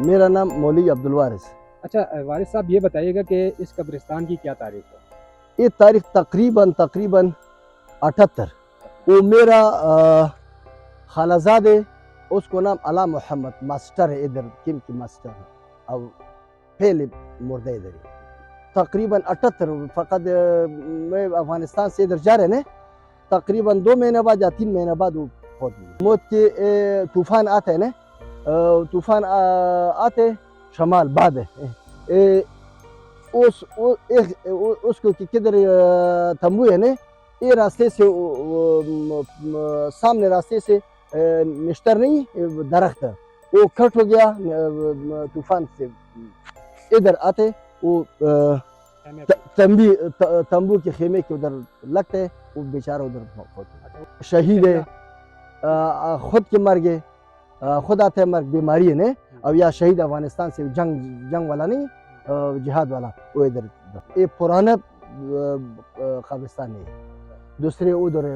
मेरा नाम मौलवी अब्दुल वारिस। अच्छा वारिस साहब, ये बताइएगा कि इस कब्रिस्तान की क्या तारीख है? ये तारीख तकरीबन 78। वो मेरा खालाजाद है, उसको नाम अला मोहम्मद मास्टर है, इधर किम की मास्टर है और पहले मुर्दा इधर है। तकरीबन 78 फ़कत मैं अफगानिस्तान से इधर जा रहे हैं, तकरीबन 2 महीने बाद या 3 महीने बाद वो फौत हुई। मौत के तूफ़ान आते हैं ना, तूफ़ान आते शमाल बाद है उसको किधर तंबू है ना, ये रास्ते से सामने रास्ते से निश्तर नहीं दरख्त है, वो कट हो गया तूफान से। इधर आते वो तंबू के खेमे के उधर लगते, वो बेचारा उधर शहीद है, खुद के मर गए, खुद आते मर बीमारी है ने। अब या शहीद अफगानिस्तान से जंग वाला नहीं, जिहाद वाला, वो इधर ये पुराना कब्रिस्तान है, दूसरे उधर है,